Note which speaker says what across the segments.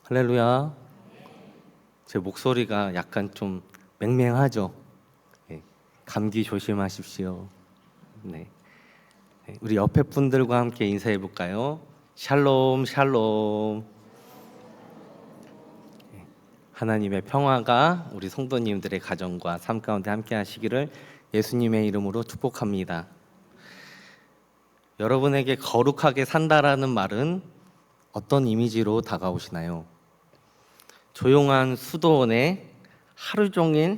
Speaker 1: 할렐루야. 제 목소리가 약간 좀 맹맹하죠? 네, 감기 조심하십시오. 네. 우리 옆에 분들과 함께 인사해 볼까요? 샬롬, 샬롬. 하나님의 평화가 우리 성도님들의 가정과 삶 가운데 함께 하시기를 예수님의 이름으로 축복합니다. 여러분에게 거룩하게 산다라는 말은 어떤 이미지로 다가오시나요? 조용한 수도원에 하루 종일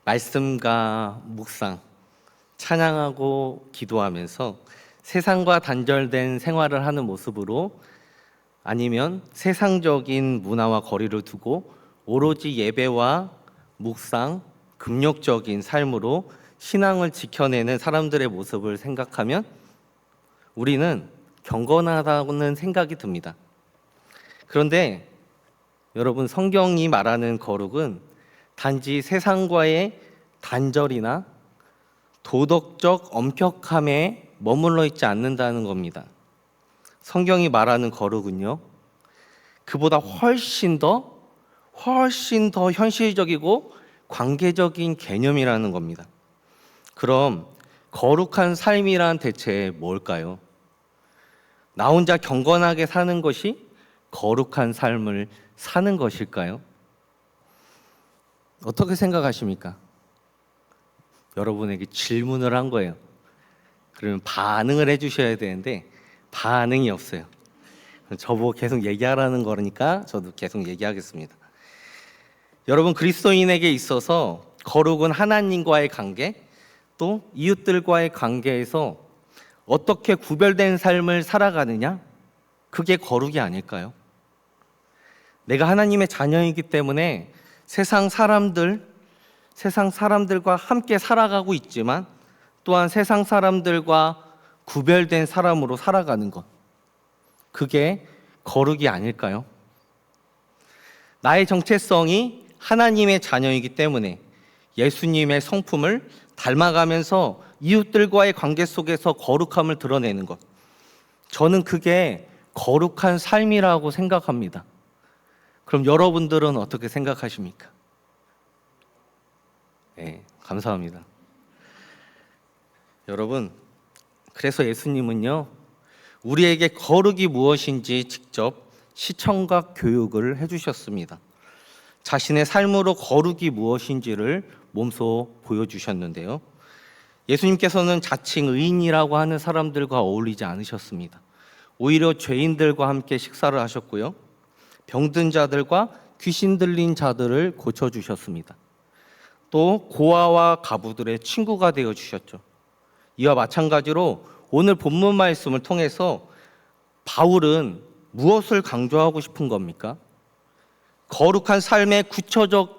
Speaker 1: 말씀과 묵상, 찬양하고 기도하면서 세상과 단절된 생활을 하는 모습으로, 아니면 세상적인 문화와 거리를 두고 오로지 예배와 묵상, 금욕적인 삶으로 신앙을 지켜내는 사람들의 모습을 생각하면 우리는 경건하다는 생각이 듭니다. 그런데 여러분, 성경이 말하는 거룩은 단지 세상과의 단절이나 도덕적 엄격함에 머물러 있지 않는다는 겁니다. 성경이 말하는 거룩은요, 그보다 훨씬 더 현실적이고 관계적인 개념이라는 겁니다. 그럼 거룩한 삶이란 대체 뭘까요? 나 혼자 경건하게 사는 것이 거룩한 삶을 사는 것일까요? 어떻게 생각하십니까? 여러분에게 질문을 한 거예요. 그러면 반응을 해주셔야 되는데 반응이 없어요. 저보고 계속 얘기하라는 거니까 저도 계속 얘기하겠습니다. 여러분, 그리스도인에게 있어서 거룩은 하나님과의 관계, 또 이웃들과의 관계에서 어떻게 구별된 삶을 살아가느냐? 그게 거룩이 아닐까요? 내가 하나님의 자녀이기 때문에 세상 사람들과 함께 살아가고 있지만 또한 세상 사람들과 구별된 사람으로 살아가는 것, 그게 거룩이 아닐까요? 나의 정체성이 하나님의 자녀이기 때문에 예수님의 성품을 닮아가면서 이웃들과의 관계 속에서 거룩함을 드러내는 것, 저는 그게 거룩한 삶이라고 생각합니다. 그럼 여러분들은 어떻게 생각하십니까? 네, 감사합니다. 여러분, 그래서 예수님은요, 우리에게 거룩이 무엇인지 직접 시청각 교육을 해주셨습니다. 자신의 삶으로 거룩이 무엇인지를 몸소 보여주셨는데요, 예수님께서는 자칭 의인이라고 하는 사람들과 어울리지 않으셨습니다. 오히려 죄인들과 함께 식사를 하셨고요, 병든 자들과 귀신 들린 자들을 고쳐주셨습니다. 또 고아와 가부들의 친구가 되어주셨죠. 이와 마찬가지로 오늘 본문 말씀을 통해서 바울은 무엇을 강조하고 싶은 겁니까? 거룩한 삶의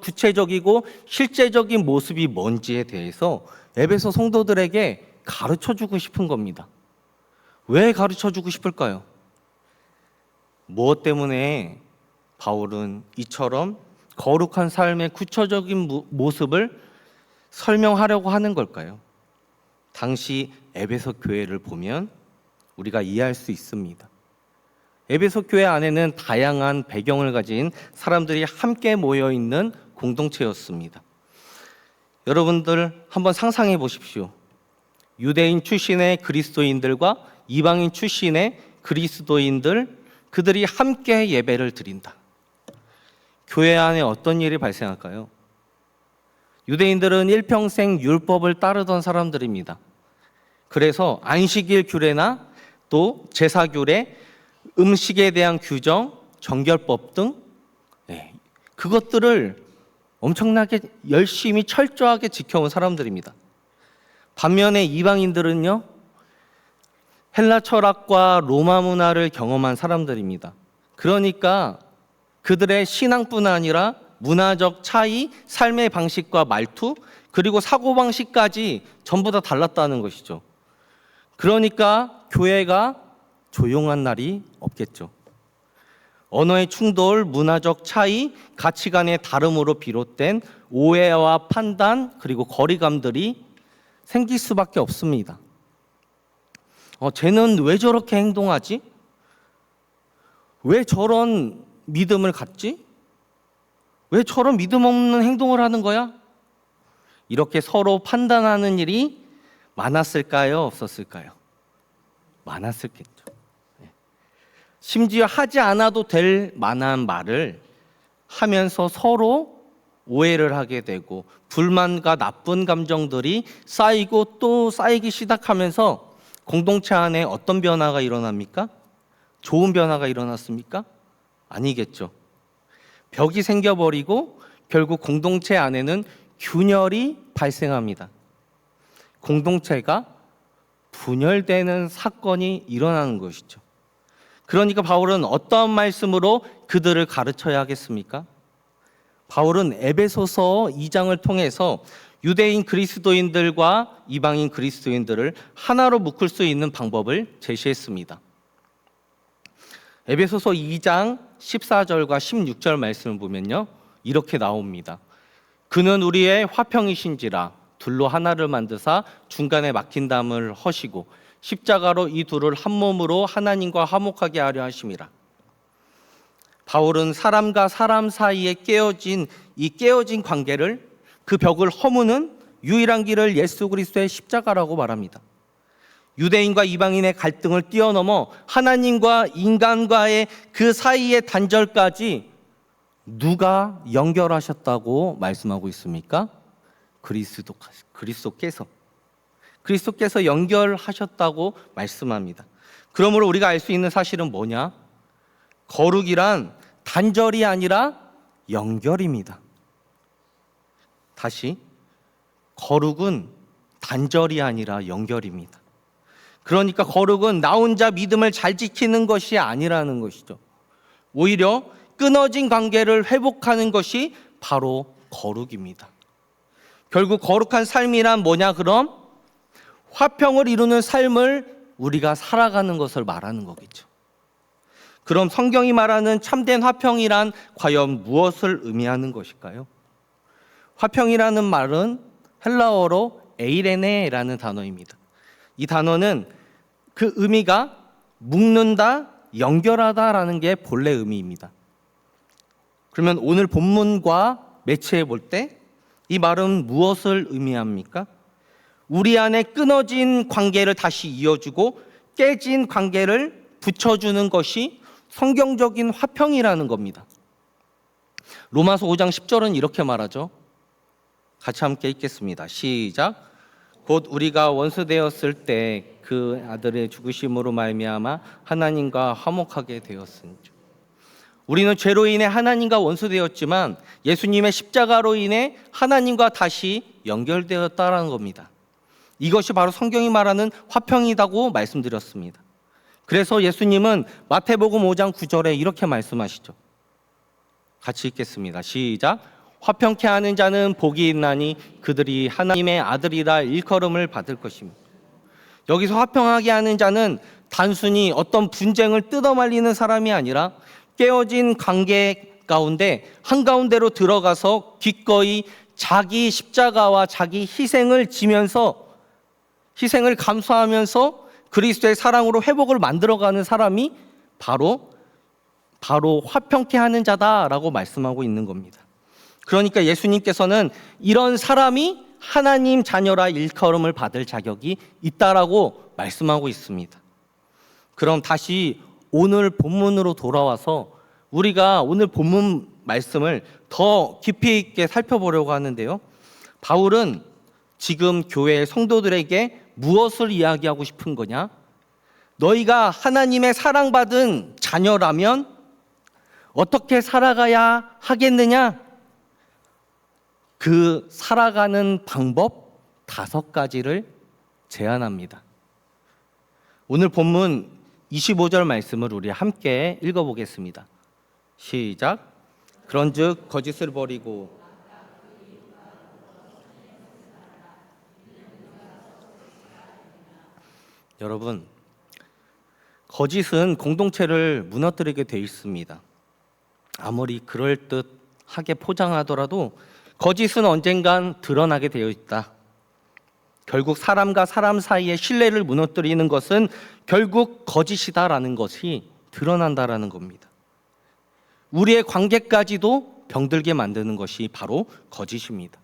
Speaker 1: 구체적이고 실제적인 모습이 뭔지에 대해서 에베소 성도들에게 가르쳐주고 싶은 겁니다. 왜 가르쳐주고 싶을까요? 무엇 때문에 바울은 이처럼 거룩한 삶의 구체적인 모습을 설명하려고 하는 걸까요? 당시 에베소 교회를 보면 우리가 이해할 수 있습니다. 에베소 교회 안에는 다양한 배경을 가진 사람들이 함께 모여 있는 공동체였습니다. 여러분들 한번 상상해 보십시오. 유대인 출신의 그리스도인들과 이방인 출신의 그리스도인들, 그들이 함께 예배를 드린다. 교회 안에 어떤 일이 발생할까요? 유대인들은 일평생 율법을 따르던 사람들입니다. 그래서 안식일 규례나 또 제사 규례, 음식에 대한 규정, 정결법 등 그것들을 엄청나게 열심히 철저하게 지켜온 사람들입니다. 반면에 이방인들은요, 헬라 철학과 로마 문화를 경험한 사람들입니다. 그러니까 그들의 신앙뿐 아니라 문화적 차이, 삶의 방식과 말투, 그리고 사고방식까지 전부 다 달랐다는 것이죠. 그러니까 교회가 조용한 날이 없겠죠. 언어의 충돌, 문화적 차이, 가치관의 다름으로 비롯된 오해와 판단, 그리고 거리감들이 생길 수밖에 없습니다. 쟤는 왜 저렇게 행동하지? 왜 저런 믿음을 갖지? 왜 저런 믿음 없는 행동을 하는 거야? 이렇게 서로 판단하는 일이 많았을까요? 없었을까요? 많았을겠죠. 심지어 하지 않아도 될 만한 말을 하면서 서로 오해를 하게 되고 불만과 나쁜 감정들이 쌓이고 또 쌓이기 시작하면서 공동체 안에 어떤 변화가 일어납니까? 좋은 변화가 일어났습니까? 아니겠죠. 벽이 생겨버리고 결국 공동체 안에는 균열이 발생합니다. 공동체가 분열되는 사건이 일어나는 것이죠. 그러니까 바울은 어떤 말씀으로 그들을 가르쳐야 하겠습니까? 바울은 에베소서 2장을 통해서 유대인 그리스도인들과 이방인 그리스도인들을 하나로 묶을 수 있는 방법을 제시했습니다. 에베소서 2장 14절과 16절 말씀을 보면요, 이렇게 나옵니다. 그는 우리의 화평이신지라 둘로 하나를 만드사 중간에 막힌 담을 허시고 십자가로 이 둘을 한 몸으로 하나님과 화목하게 하려 하심이라. 바울은 사람과 사람 사이에 깨어진 관계를, 그 벽을 허무는 유일한 길을 예수 그리스도의 십자가라고 말합니다. 유대인과 이방인의 갈등을 뛰어넘어 하나님과 인간과의 그 사이의 단절까지 누가 연결하셨다고 말씀하고 있습니까? 그리스도께서 연결하셨다고 말씀합니다. 그러므로 우리가 알 수 있는 사실은 뭐냐? 거룩이란 단절이 아니라 연결입니다. 다시, 거룩은 단절이 아니라 연결입니다. 그러니까 거룩은 나 혼자 믿음을 잘 지키는 것이 아니라는 것이죠. 오히려 끊어진 관계를 회복하는 것이 바로 거룩입니다. 결국 거룩한 삶이란 뭐냐 그럼? 화평을 이루는 삶을 우리가 살아가는 것을 말하는 거겠죠. 그럼 성경이 말하는 참된 화평이란 과연 무엇을 의미하는 것일까요? 화평이라는 말은 헬라어로 에이레네라는 단어입니다. 이 단어는 그 의미가 묶는다, 연결하다라는 게 본래 의미입니다. 그러면 오늘 본문과 매치해 볼 때 이 말은 무엇을 의미합니까? 우리 안에 끊어진 관계를 다시 이어주고 깨진 관계를 붙여주는 것이 성경적인 화평이라는 겁니다. 로마서 5장 10절은 이렇게 말하죠. 같이 함께 읽겠습니다. 시작. 곧 우리가 원수되었을 때 그 아들의 죽으심으로 말미암아 하나님과 화목하게 되었으니. 우리는 죄로 인해 하나님과 원수되었지만 예수님의 십자가로 인해 하나님과 다시 연결되었다라는 겁니다. 이것이 바로 성경이 말하는 화평이라고 말씀드렸습니다. 그래서 예수님은 마태복음 5장 9절에 이렇게 말씀하시죠. 같이 읽겠습니다. 시작. 화평케 하는 자는 복이 있나니 그들이 하나님의 아들이라 일컬음을 받을 것입니다. 여기서 화평하게 하는 자는 단순히 어떤 분쟁을 뜯어말리는 사람이 아니라 깨어진 관계 가운데 한가운데로 들어가서 기꺼이 자기 십자가와 자기 희생을 지면서, 희생을 감수하면서 그리스도의 사랑으로 회복을 만들어가는 사람이 바로 화평케 하는 자다라고 말씀하고 있는 겁니다. 그러니까 예수님께서는 이런 사람이 하나님 자녀라 일컬음을 받을 자격이 있다라고 말씀하고 있습니다. 그럼 다시 오늘 본문으로 돌아와서 우리가 오늘 본문 말씀을 더 깊이 있게 살펴보려고 하는데요. 바울은 지금 교회의 성도들에게 무엇을 이야기하고 싶은 거냐? 너희가 하나님의 사랑받은 자녀라면 어떻게 살아가야 하겠느냐? 그 살아가는 방법 5가지를 제안합니다. 오늘 본문 25절 말씀을 우리 함께 읽어보겠습니다. 시작. 그런즉 거짓을 버리고 여러분, 거짓은 공동체를 무너뜨리게 돼 있습니다. 아무리 그럴듯하게 포장하더라도 거짓은 언젠간 드러나게 되어 있다. 결국 사람과 사람 사이의 신뢰를 무너뜨리는 것은 결국 거짓이다라는 것이 드러난다라는 겁니다. 우리의 관계까지도 병들게 만드는 것이 바로 거짓입니다.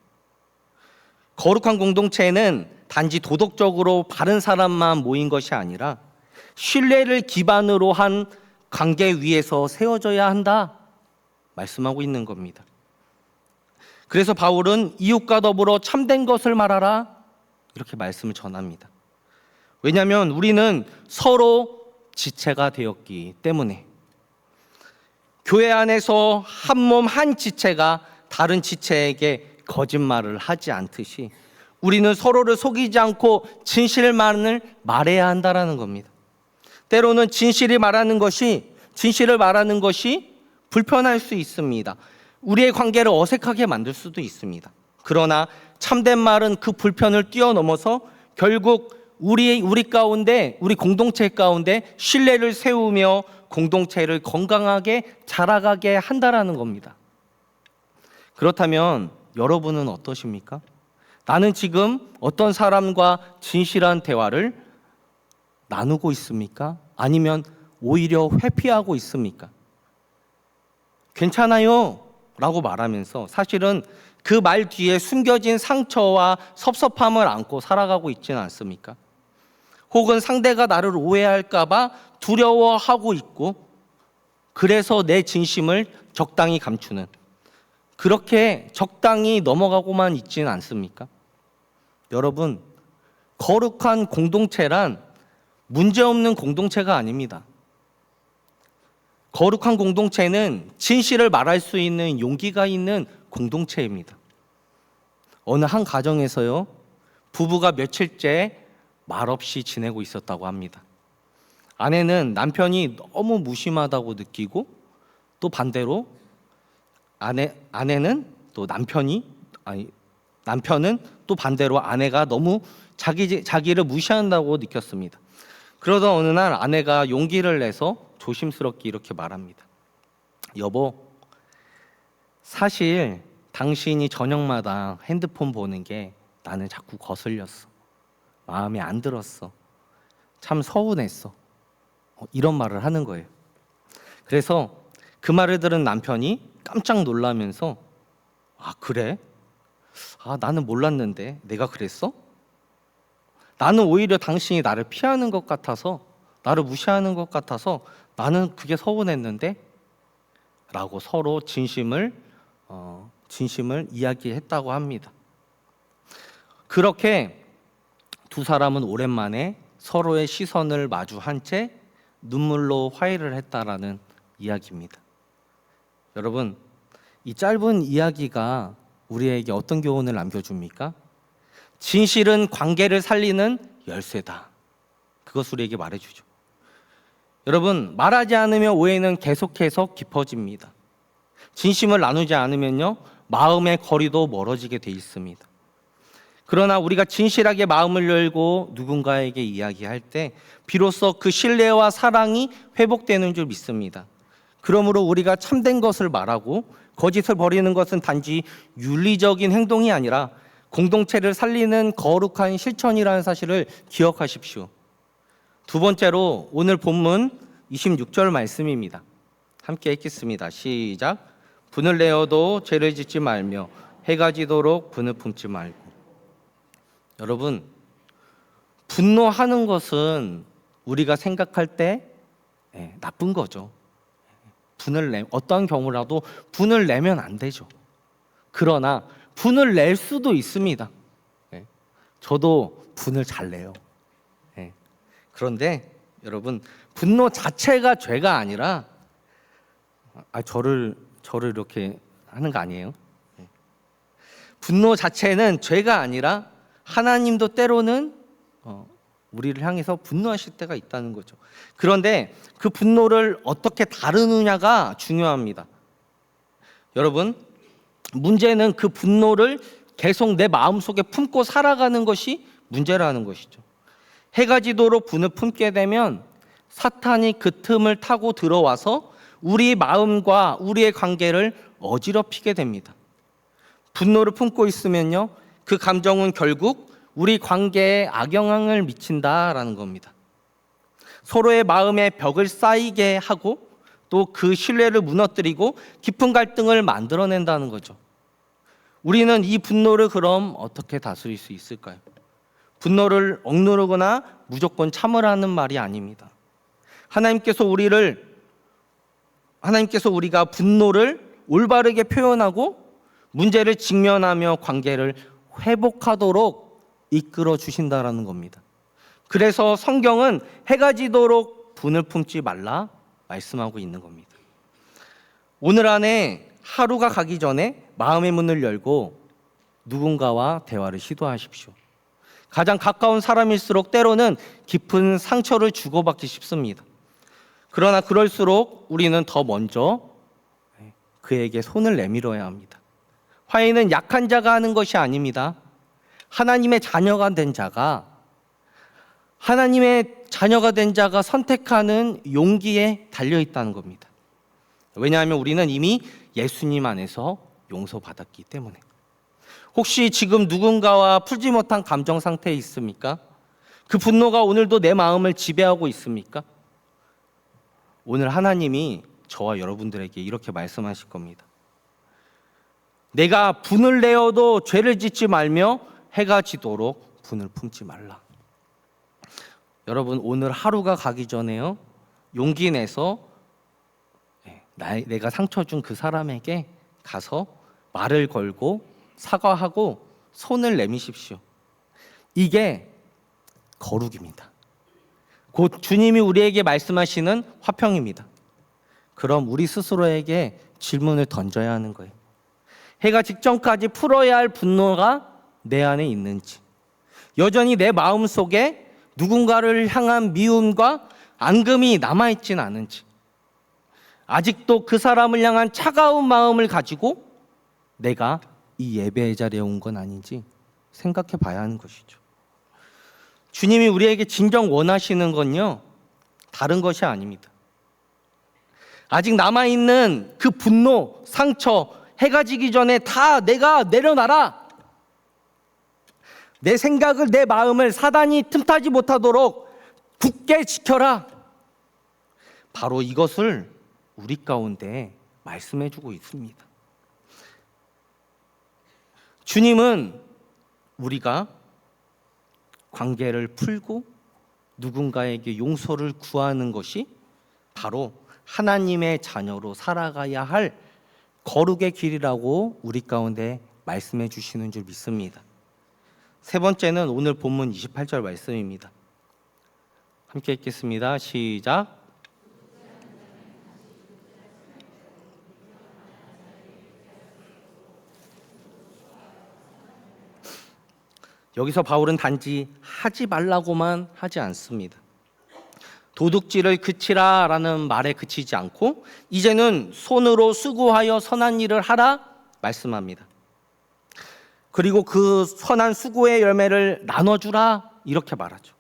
Speaker 1: 거룩한 공동체는 단지 도덕적으로 바른 사람만 모인 것이 아니라 신뢰를 기반으로 한 관계 위에서 세워져야 한다 말씀하고 있는 겁니다. 그래서 바울은 이웃과 더불어 참된 것을 말하라 이렇게 말씀을 전합니다. 왜냐하면 우리는 서로 지체가 되었기 때문에. 교회 안에서 한 몸 한 지체가 다른 지체에게 거짓말을 하지 않듯이 우리는 서로를 속이지 않고 진실만을 말해야 한다라는 겁니다. 때로는 진실을 말하는 것이 불편할 수 있습니다. 우리의 관계를 어색하게 만들 수도 있습니다. 그러나 참된 말은 그 불편을 뛰어넘어서 결국 우리 가운데, 우리 공동체 가운데 신뢰를 세우며 공동체를 건강하게 자라가게 한다라는 겁니다. 그렇다면 여러분은 어떠십니까? 나는 지금 어떤 사람과 진실한 대화를 나누고 있습니까? 아니면 오히려 회피하고 있습니까? 괜찮아요 라고 말하면서 사실은 그 말 뒤에 숨겨진 상처와 섭섭함을 안고 살아가고 있지는 않습니까? 혹은 상대가 나를 오해할까 봐 두려워하고 있고 그래서 내 진심을 적당히 감추는, 그렇게 적당히 넘어가고만 있지는 않습니까? 여러분, 거룩한 공동체란 문제없는 공동체가 아닙니다. 거룩한 공동체는 진실을 말할 수 있는 용기가 있는 공동체입니다. 어느 한 가정에서요, 부부가 며칠째 말없이 지내고 있었다고 합니다. 아내는 남편이 너무 무심하다고 느끼고 또 반대로 남편은 또 반대로 아내가 너무 자기를 무시한다고 느꼈습니다. 그러던 어느 날 아내가 용기를 내서 조심스럽게 이렇게 말합니다. 여보, 사실 당신이 저녁마다 핸드폰 보는 게 나는 자꾸 거슬렸어. 마음에 안 들었어. 참 서운했어. 이런 말을 하는 거예요. 그래서 그 말을 들은 남편이 깜짝 놀라면서 아, 그래? 나는 몰랐는데 내가 그랬어? 나는 오히려 당신이 나를 피하는 것 같아서, 나를 무시하는 것 같아서 나는 그게 서운했는데? 라고 서로 진심을 이야기했다고 합니다. 그렇게 두 사람은 오랜만에 서로의 시선을 마주한 채 눈물로 화해를 했다라는 이야기입니다. 여러분, 이 짧은 이야기가 우리에게 어떤 교훈을 남겨줍니까? 진실은 관계를 살리는 열쇠다. 그것을 우리에게 말해주죠. 여러분, 말하지 않으면 오해는 계속해서 깊어집니다. 진심을 나누지 않으면요, 마음의 거리도 멀어지게 돼 있습니다. 그러나 우리가 진실하게 마음을 열고 누군가에게 이야기할 때 비로소 그 신뢰와 사랑이 회복되는 줄 믿습니다. 그러므로 우리가 참된 것을 말하고 거짓을 버리는 것은 단지 윤리적인 행동이 아니라 공동체를 살리는 거룩한 실천이라는 사실을 기억하십시오. 두 번째로 오늘 본문 26절 말씀입니다. 함께 읽겠습니다. 시작. 분을 내어도 죄를 짓지 말며 해가 지도록 분을 품지 말고. 여러분, 분노하는 것은 우리가 생각할 때 나쁜 거죠. 어떠한 경우라도 분을 내면 안 되죠. 그러나 분을 낼 수도 있습니다. 저도 분을 잘 내요. 그런데 여러분, 분노 자체가 죄가 아니라 저를 이렇게 하는 거 아니에요? 분노 자체는 죄가 아니라 하나님도 때로는 우리를 향해서 분노하실 때가 있다는 거죠. 그런데 그 분노를 어떻게 다루느냐가 중요합니다. 여러분, 문제는 그 분노를 계속 내 마음속에 품고 살아가는 것이 문제라는 것이죠. 해가 지도록 분을 품게 되면 사탄이 그 틈을 타고 들어와서 우리 마음과 우리의 관계를 어지럽히게 됩니다. 분노를 품고 있으면요, 그 감정은 결국 우리 관계에 악영향을 미친다라는 겁니다. 서로의 마음에 벽을 쌓이게 하고 또 그 신뢰를 무너뜨리고 깊은 갈등을 만들어낸다는 거죠. 우리는 이 분노를 그럼 어떻게 다스릴 수 있을까요? 분노를 억누르거나 무조건 참으라는 말이 아닙니다. 하나님께서 우리가 분노를 올바르게 표현하고 문제를 직면하며 관계를 회복하도록 이끌어 주신다라는 겁니다. 그래서 성경은 해가 지도록 분을 품지 말라 말씀하고 있는 겁니다. 오늘 안에 하루가 가기 전에 마음의 문을 열고 누군가와 대화를 시도하십시오. 가장 가까운 사람일수록 때로는 깊은 상처를 주고받기 쉽습니다. 그러나 그럴수록 우리는 더 먼저 그에게 손을 내밀어야 합니다. 화해는 약한 자가 하는 것이 아닙니다. 하나님의 자녀가 된 자가 선택하는 용기에 달려 있다는 겁니다. 왜냐하면 우리는 이미 예수님 안에서 용서받았기 때문에. 혹시 지금 누군가와 풀지 못한 감정 상태에 있습니까? 그 분노가 오늘도 내 마음을 지배하고 있습니까? 오늘 하나님이 저와 여러분들에게 이렇게 말씀하실 겁니다. 내가 분을 내어도 죄를 짓지 말며 해가 지도록 분을 품지 말라. 여러분, 오늘 하루가 가기 전에요, 용기 내서 내가 상처 준 그 사람에게 가서 말을 걸고 사과하고 손을 내미십시오. 이게 거룩입니다. 곧 주님이 우리에게 말씀하시는 화평입니다. 그럼 우리 스스로에게 질문을 던져야 하는 거예요. 해가 직전까지 풀어야 할 분노가 내 안에 있는지, 여전히 내 마음속에 누군가를 향한 미움과 앙금이 남아있진 않은지, 아직도 그 사람을 향한 차가운 마음을 가지고 내가 이 예배의 자리에 온 건 아닌지 생각해 봐야 하는 것이죠. 주님이 우리에게 진정 원하시는 건요, 다른 것이 아닙니다. 아직 남아있는 그 분노, 상처, 해가 지기 전에 다 내가 내려놔라. 내 생각을, 내 마음을 사단이 틈타지 못하도록 굳게 지켜라. 바로 이것을 우리 가운데 말씀해주고 있습니다. 주님은 우리가 관계를 풀고 누군가에게 용서를 구하는 것이 바로 하나님의 자녀로 살아가야 할 거룩의 길이라고 우리 가운데 말씀해 주시는 줄 믿습니다. 세 번째는 오늘 본문 28절 말씀입니다. 함께 읽겠습니다. 시작. 여기서 바울은 단지 하지 말라고만 하지 않습니다. 도둑질을 그치라라는 말에 그치지 않고 이제는 손으로 수고하여 선한 일을 하라 말씀합니다. 그리고 그 선한 수고의 열매를 나눠주라 이렇게 말하죠.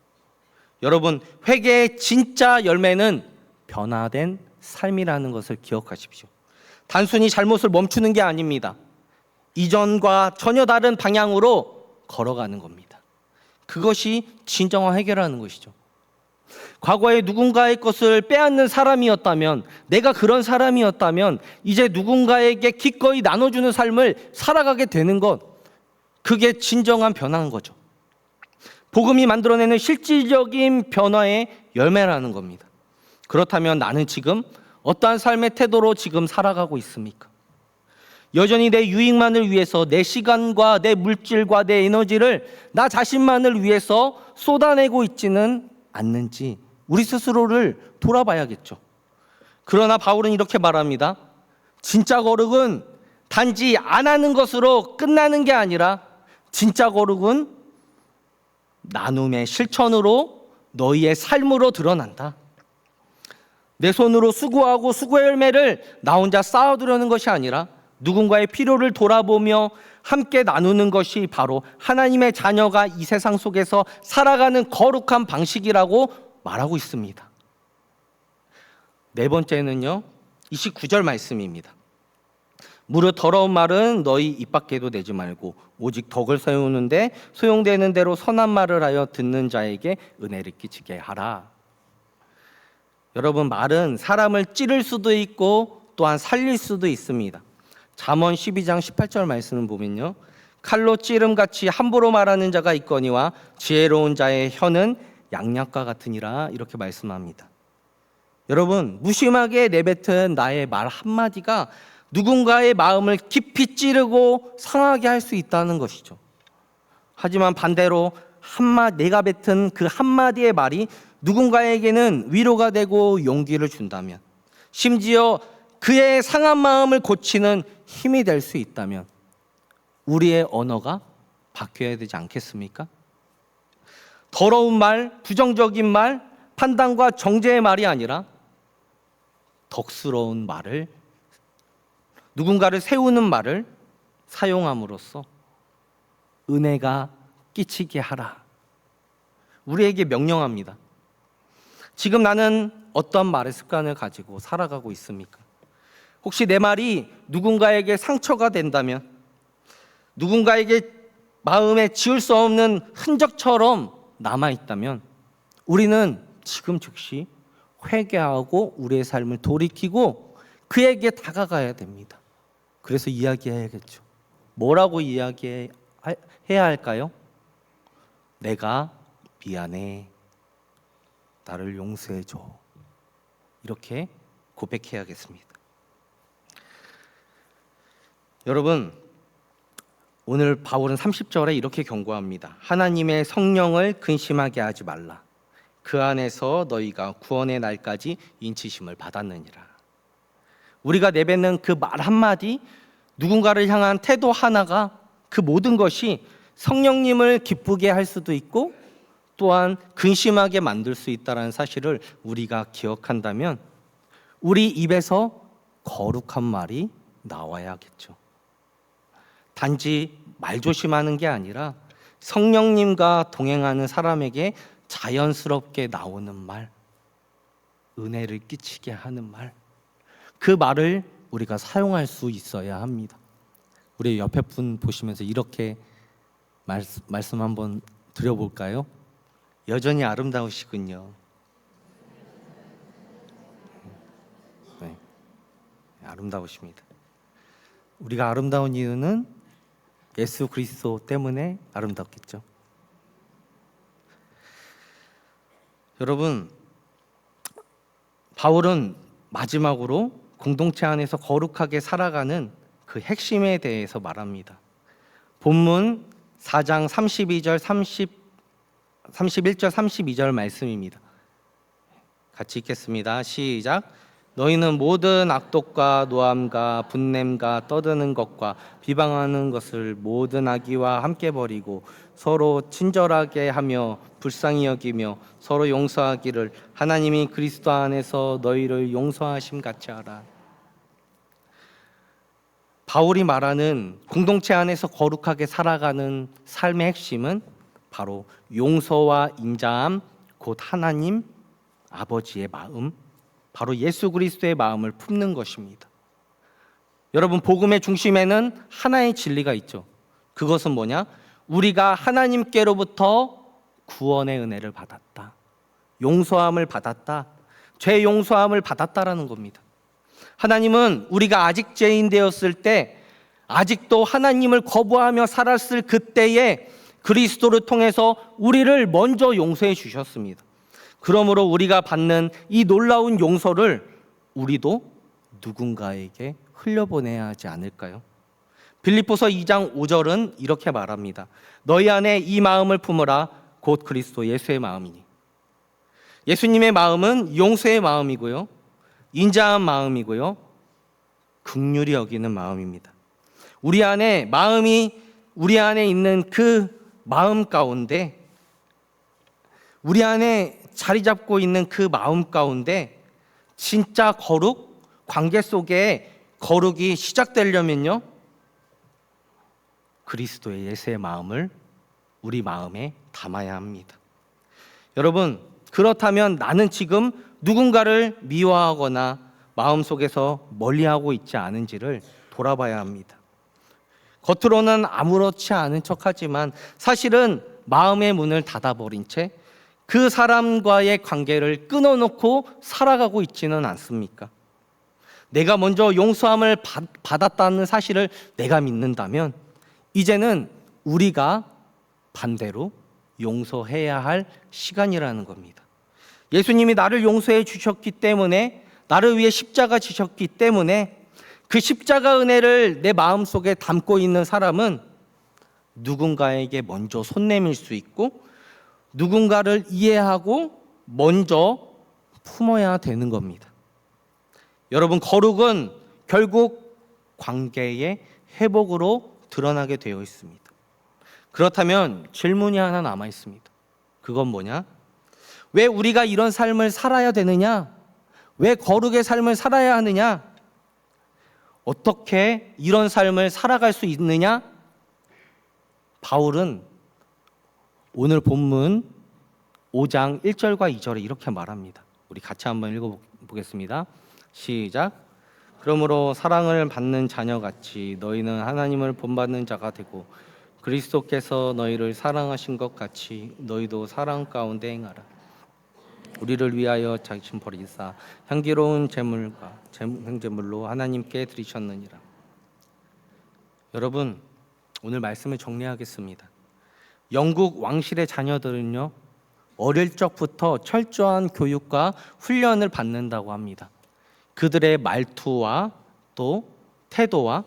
Speaker 1: 여러분, 회개의 진짜 열매는 변화된 삶이라는 것을 기억하십시오. 단순히 잘못을 멈추는 게 아닙니다. 이전과 전혀 다른 방향으로 걸어가는 겁니다. 그것이 진정한 해결하는 것이죠. 과거에 누군가의 것을 빼앗는 사람이었다면, 내가 그런 사람이었다면 이제 누군가에게 기꺼이 나눠주는 삶을 살아가게 되는 것, 그게 진정한 변화인 거죠. 복음이 만들어내는 실질적인 변화의 열매라는 겁니다. 그렇다면 나는 지금 어떠한 삶의 태도로 지금 살아가고 있습니까? 여전히 내 유익만을 위해서 내 시간과 내 물질과 내 에너지를 나 자신만을 위해서 쏟아내고 있지는 않는지 우리 스스로를 돌아봐야겠죠. 그러나 바울은 이렇게 말합니다. 진짜 거룩은 단지 안 하는 것으로 끝나는 게 아니라 진짜 거룩은 나눔의 실천으로 너희의 삶으로 드러난다. 내 손으로 수고하고 수고의 열매를 나 혼자 쌓아두려는 것이 아니라 누군가의 필요를 돌아보며 함께 나누는 것이 바로 하나님의 자녀가 이 세상 속에서 살아가는 거룩한 방식이라고 말하고 있습니다. 네 번째는요, 29절 말씀입니다. 무릇 더러운 말은 너희 입 밖에도 내지 말고 오직 덕을 세우는데 소용되는 대로 선한 말을 하여 듣는 자에게 은혜를 끼치게 하라. 여러분, 말은 사람을 찌를 수도 있고 또한 살릴 수도 있습니다. 잠언 12장 18절 말씀을 보면요, 칼로 찌름같이 함부로 말하는 자가 있거니와 지혜로운 자의 혀는 양약과 같으니라, 이렇게 말씀합니다. 여러분, 무심하게 내뱉은 나의 말 한마디가 누군가의 마음을 깊이 찌르고 상하게 할 수 있다는 것이죠. 하지만 반대로 내가 뱉은 그 한마디의 말이 누군가에게는 위로가 되고 용기를 준다면, 심지어 그의 상한 마음을 고치는 힘이 될 수 있다면 우리의 언어가 바뀌어야 되지 않겠습니까? 더러운 말, 부정적인 말, 판단과 정죄의 말이 아니라 덕스러운 말을, 누군가를 세우는 말을 사용함으로써 은혜가 끼치게 하라, 우리에게 명령합니다. 지금 나는 어떤 말의 습관을 가지고 살아가고 있습니까? 혹시 내 말이 누군가에게 상처가 된다면, 누군가에게 마음에 지울 수 없는 흔적처럼 남아있다면 우리는 지금 즉시 회개하고 우리의 삶을 돌이키고 그에게 다가가야 됩니다. 그래서 이야기해야겠죠. 뭐라고 이야기해야 할까요? 내가 미안해, 나를 용서해줘, 이렇게 고백해야겠습니다. 여러분, 오늘 바울은 30절에 이렇게 경고합니다. 하나님의 성령을 근심하게 하지 말라. 그 안에서 너희가 구원의 날까지 인치심을 받았느니라. 우리가 내뱉는 그 말 한마디, 누군가를 향한 태도 하나가, 그 모든 것이 성령님을 기쁘게 할 수도 있고 또한 근심하게 만들 수 있다는 사실을 우리가 기억한다면 우리 입에서 거룩한 말이 나와야겠죠. 단지 말조심하는 게 아니라 성령님과 동행하는 사람에게 자연스럽게 나오는 말, 은혜를 끼치게 하는 말, 그 말을 우리가 사용할 수 있어야 합니다. 우리 옆에 분 보시면서 이렇게 말씀 한번 드려볼까요? 여전히 아름다우시군요. 네, 아름다우십니다. 우리가 아름다운 이유는 예수 그리스도 때문에 아름답겠죠. 여러분, 바울은 마지막으로 공동체 안에서 거룩하게 살아가는 그 핵심에 대해서 말합니다. 본문 4장 31절 32절 말씀입니다. 같이 읽겠습니다. 시작. 너희는 모든 악독과 노함과 분냄과 떠드는 것과 비방하는 것을 모든 악의와 함께 버리고 서로 친절하게 하며 불쌍히 여기며 서로 용서하기를 하나님이 그리스도 안에서 너희를 용서하심 같이 하라. 바울이 말하는 공동체 안에서 거룩하게 살아가는 삶의 핵심은 바로 용서와 인자함, 곧 하나님 아버지의 마음, 바로 예수 그리스도의 마음을 품는 것입니다. 여러분, 복음의 중심에는 하나의 진리가 있죠. 그것은 뭐냐? 우리가 하나님께로부터 구원의 은혜를 받았다, 용서함을 받았다, 죄 용서함을 받았다라는 겁니다. 하나님은 우리가 아직 죄인 되었을 때, 아직도 하나님을 거부하며 살았을 그때에 그리스도를 통해서 우리를 먼저 용서해 주셨습니다. 그러므로 우리가 받는 이 놀라운 용서를 우리도 누군가에게 흘려보내야 하지 않을까요? 빌립보서 2장 5절은 이렇게 말합니다. 너희 안에 이 마음을 품으라, 곧 그리스도 예수의 마음이니. 예수님의 마음은 용서의 마음이고요, 인자한 마음이고요, 긍휼히 여기는 마음입니다. 우리 안에 있는 그 마음 가운데, 우리 안에 자리 잡고 있는 그 마음 가운데 진짜 거룩, 관계 속에 거룩이 시작되려면요, 그리스도의 예수의 마음을 우리 마음에 담아야 합니다. 여러분, 그렇다면 나는 지금 누군가를 미워하거나 마음속에서 멀리하고 있지 않은지를 돌아봐야 합니다. 겉으로는 아무렇지 않은 척하지만 사실은 마음의 문을 닫아버린 채 그 사람과의 관계를 끊어놓고 살아가고 있지는 않습니까? 내가 먼저 용서함을 받았다는 사실을 내가 믿는다면 이제는 우리가 반대로 용서해야 할 시간이라는 겁니다. 예수님이 나를 용서해 주셨기 때문에, 나를 위해 십자가 지셨기 때문에 그 십자가 은혜를 내 마음속에 담고 있는 사람은 누군가에게 먼저 손 내밀 수 있고 누군가를 이해하고 먼저 품어야 되는 겁니다. 여러분, 거룩은 결국 관계의 회복으로 드러나게 되어 있습니다. 그렇다면 질문이 하나 남아 있습니다. 그건 뭐냐? 왜 우리가 이런 삶을 살아야 되느냐? 왜 거룩의 삶을 살아야 하느냐? 어떻게 이런 삶을 살아갈 수 있느냐? 바울은 오늘 본문 5장 1절과 2절에 이렇게 말합니다. 우리 같이 한번 읽어보겠습니다. 시작. 그러므로 사랑을 받는 자녀같이 너희는 하나님을 본받는 자가 되고 그리스도께서 너희를 사랑하신 것 같이 너희도 사랑 가운데 행하라. 우리를 위하여 자신 버리사 향기로운 제물과 행제물로 하나님께 드리셨느니라. 여러분, 오늘 말씀을 정리하겠습니다. 영국 왕실의 자녀들은요, 어릴 적부터 철저한 교육과 훈련을 받는다고 합니다. 그들의 말투와 또 태도와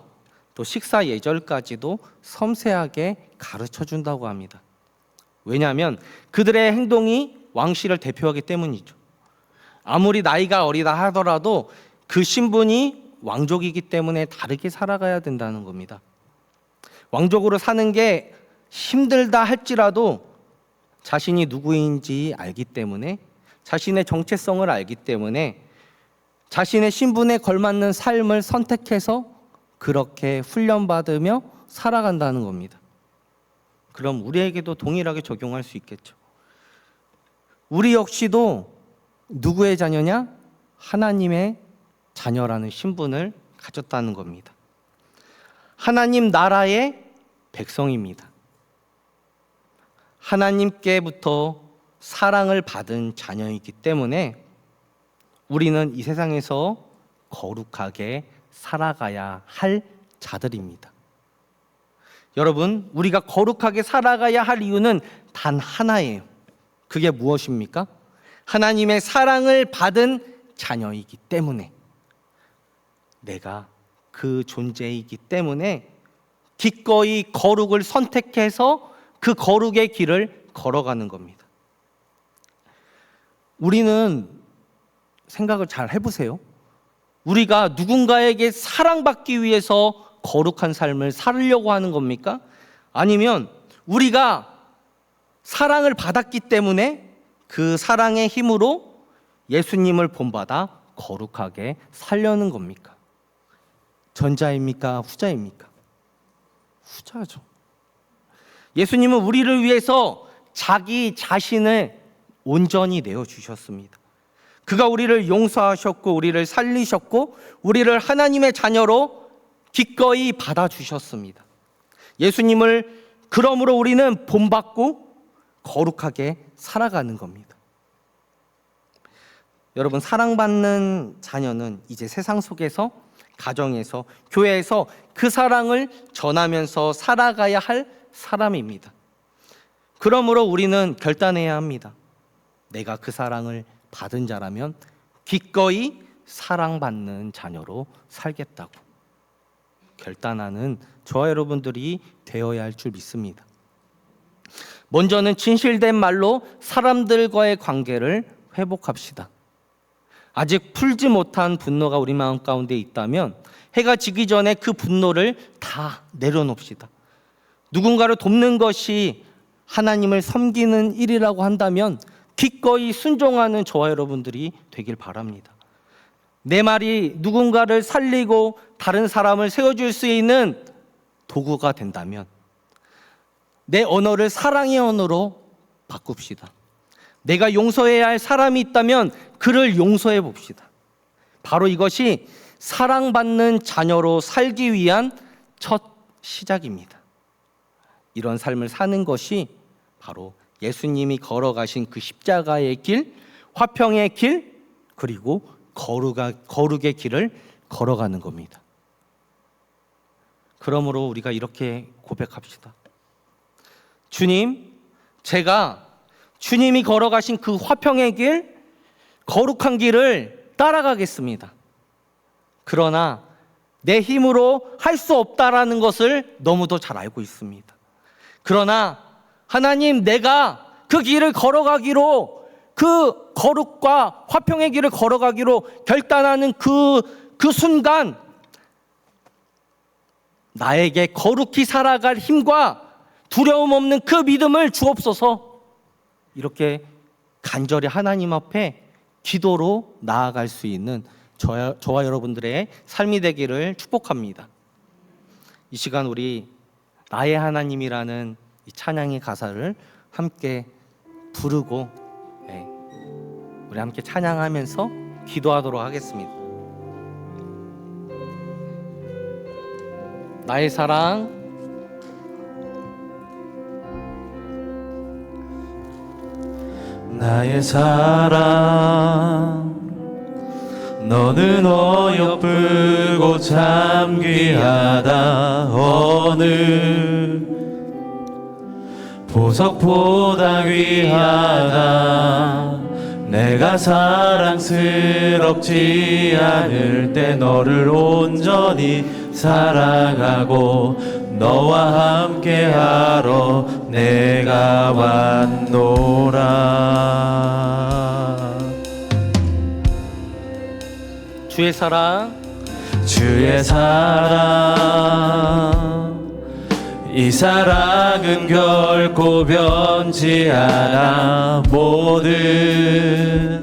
Speaker 1: 또 식사 예절까지도 섬세하게 가르쳐 준다고 합니다. 왜냐하면 그들의 행동이 왕실을 대표하기 때문이죠. 아무리 나이가 어리다 하더라도 그 신분이 왕족이기 때문에 다르게 살아가야 된다는 겁니다. 왕족으로 사는 게 힘들다 할지라도 자신이 누구인지 알기 때문에, 자신의 정체성을 알기 때문에 자신의 신분에 걸맞는 삶을 선택해서 그렇게 훈련받으며 살아간다는 겁니다. 그럼 우리에게도 동일하게 적용할 수 있겠죠. 우리 역시도 누구의 자녀냐? 하나님의 자녀라는 신분을 가졌다는 겁니다. 하나님 나라의 백성입니다. 하나님께부터 사랑을 받은 자녀이기 때문에 우리는 이 세상에서 거룩하게 살아가야 할 자들입니다. 여러분, 우리가 거룩하게 살아가야 할 이유는 단 하나예요. 그게 무엇입니까? 하나님의 사랑을 받은 자녀이기 때문에, 내가 그 존재이기 때문에 기꺼이 거룩을 선택해서 그 거룩의 길을 걸어가는 겁니다. 우리는 생각을 잘 해보세요. 우리가 누군가에게 사랑받기 위해서 거룩한 삶을 살려고 하는 겁니까? 아니면 우리가 사랑을 받았기 때문에 그 사랑의 힘으로 예수님을 본받아 거룩하게 살려는 겁니까? 전자입니까? 후자입니까? 후자죠. 예수님은 우리를 위해서 자기 자신을 온전히 내어주셨습니다. 그가 우리를 용서하셨고 우리를 살리셨고 우리를 하나님의 자녀로 기꺼이 받아주셨습니다. 예수님을 그러므로 우리는 본받고 거룩하게 살아가는 겁니다. 여러분, 사랑받는 자녀는 이제 세상 속에서, 가정에서, 교회에서 그 사랑을 전하면서 살아가야 할 사람입니다. 그러므로 우리는 결단해야 합니다. 내가 그 사랑을 받은 자라면 기꺼이 사랑받는 자녀로 살겠다고 결단하는 저와 여러분들이 되어야 할 줄 믿습니다. 먼저는 진실된 말로 사람들과의 관계를 회복합시다. 아직 풀지 못한 분노가 우리 마음 가운데 있다면 해가 지기 전에 그 분노를 다 내려놓읍시다. 누군가를 돕는 것이 하나님을 섬기는 일이라고 한다면 기꺼이 순종하는 저와 여러분들이 되길 바랍니다. 내 말이 누군가를 살리고 다른 사람을 세워줄 수 있는 도구가 된다면 내 언어를 사랑의 언어로 바꿉시다. 내가 용서해야 할 사람이 있다면 그를 용서해 봅시다. 바로 이것이 사랑받는 자녀로 살기 위한 첫 시작입니다. 이런 삶을 사는 것이 바로 예수님이 걸어가신 그 십자가의 길, 화평의 길, 그리고 거룩의 길을 걸어가는 겁니다. 그러므로 우리가 이렇게 고백합시다. 주님, 제가 주님이 걸어가신 그 화평의 길, 거룩한 길을 따라가겠습니다. 그러나 내 힘으로 할 수 없다라는 것을 너무도 잘 알고 있습니다. 그러나 하나님, 내가 그 길을 걸어가기로, 그 거룩과 화평의 길을 걸어가기로 결단하는 그 순간 나에게 거룩히 살아갈 힘과 두려움 없는 그 믿음을 주옵소서. 이렇게 간절히 하나님 앞에 기도로 나아갈 수 있는 저와 여러분들의 삶이 되기를 축복합니다. 이 시간 우리 나의 하나님이라는 이 찬양의 가사를 함께 부르고 우리 함께 찬양하면서 기도하도록 하겠습니다. 나의 사랑,
Speaker 2: 나의 사랑, 너는 어여쁘고 참 귀하다. 어느 보석보다 귀하다. 내가 사랑스럽지 않을 때 너를 온전히 사랑하고 너와 함께하러 내가 왔노라.
Speaker 1: 주의 사랑,
Speaker 2: 주의 사랑, 이 사랑은 결코 변치 않아. 모든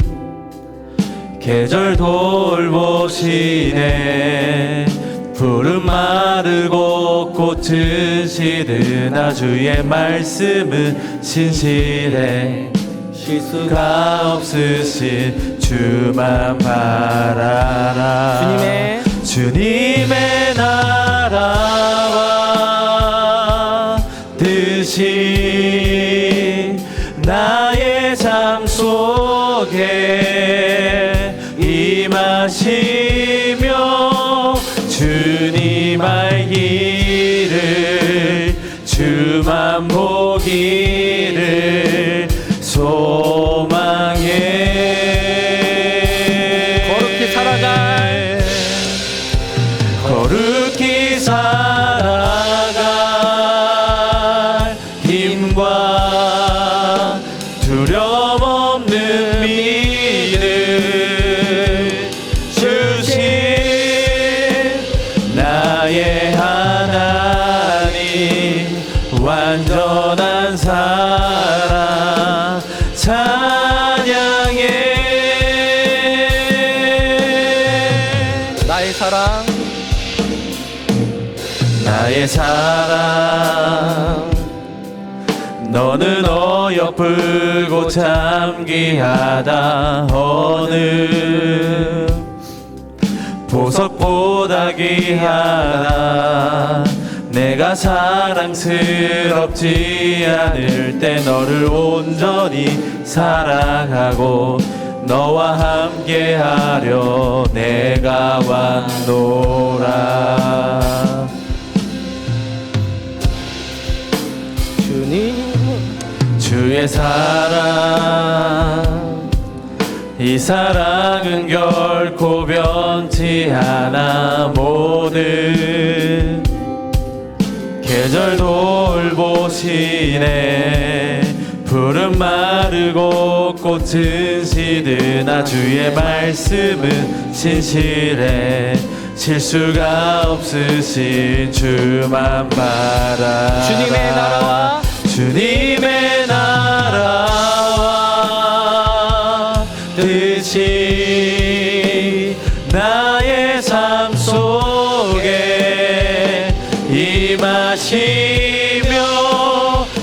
Speaker 2: 계절 돌보시네. 푸른 마르고 꽃은 시드나 주의 말씀은 신실해. 실수가 없으신 주만 바라라. 주님의 나라와 뜻이 나의 삶 속에 임하시며 주님 알기를 주만 보기를 소망해.
Speaker 1: 거룩히 살아갈,
Speaker 2: 거룩히 살아갈 힘과 두려움 없는 믿음 주신 나의 하나님, 완전한 사랑 찬양해.
Speaker 1: 나의 사랑,
Speaker 2: 나의 사랑, 너는 어여쁘고 참 귀하다. 어느 보석보다 귀하다. 내가 사랑스럽지 않을 때 너를 온전히 사랑하고 너와 함께하려 내가 왔노라.
Speaker 1: 주님,
Speaker 2: 주의 사랑, 이 사랑은 결코 변치 않아. 모든 계절 돌보시네. 푸른 마르고 꽃은 시드나 주의 말씀은 신실해. 실수가 없으신 주만 바라.
Speaker 1: 주님의 나라와
Speaker 2: 주님의 나라와 뜻이 나의 삶 속에 임하시며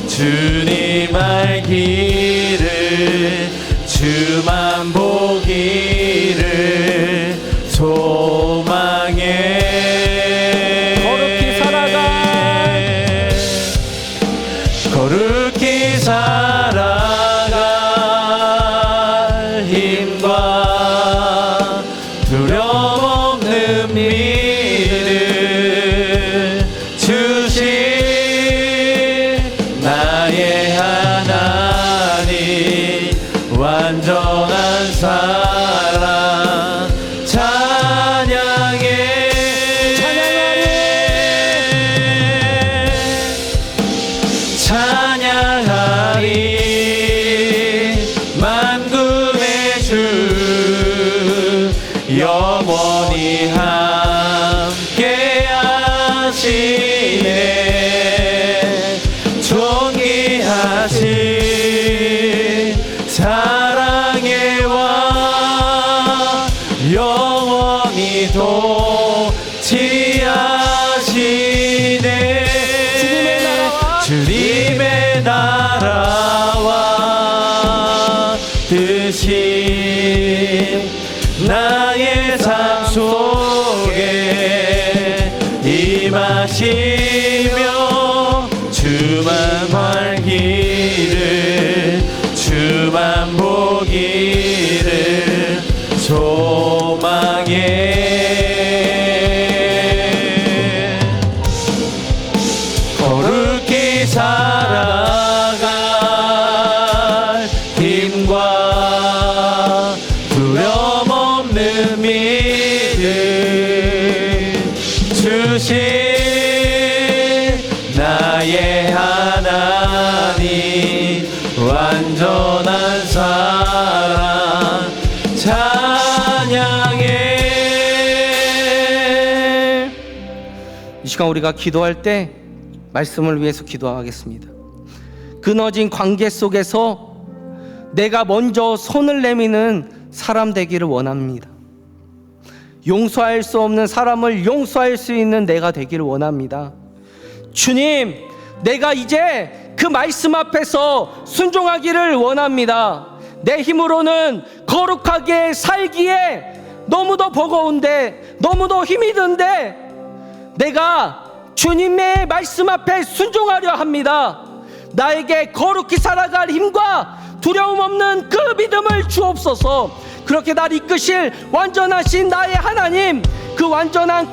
Speaker 2: 주님 알기를 주만 보기를 소망해.
Speaker 1: 거룩히 살아갈,
Speaker 2: 거룩히 살아 지키시네. 존귀하신 사랑의 왕 영원히 통치하시네. 주님의 나라와 뜻이 나의 삶 속에 임하시며 주만 활기를 주만 보기를 소망해. 거룩히 살아갈 힘과 두려움 없는 믿음 주신 나의 하나님 완전한 사랑 찬양해.
Speaker 1: 이 시간 우리가 기도할 때 말씀을 위해서 기도하겠습니다. 끊어진 관계 속에서 내가 먼저 손을 내미는 사람 되기를 원합니다. 용서할 수 없는 사람을 용서할 수 있는 내가 되기를 원합니다. 주님, 내가 이제 그 말씀 앞에서 순종하기를 원합니다. 내 힘으로는 거룩하게 살기에 너무도 버거운데, 너무도 힘이 든데 내가 주님의 말씀 앞에 순종하려 합니다. 나에게 거룩히 살아갈 힘과 두려움 없는 그 믿음을 주옵소서. 그렇게 날 이끄실 완전하신 나의 하나님, 그 완전한 그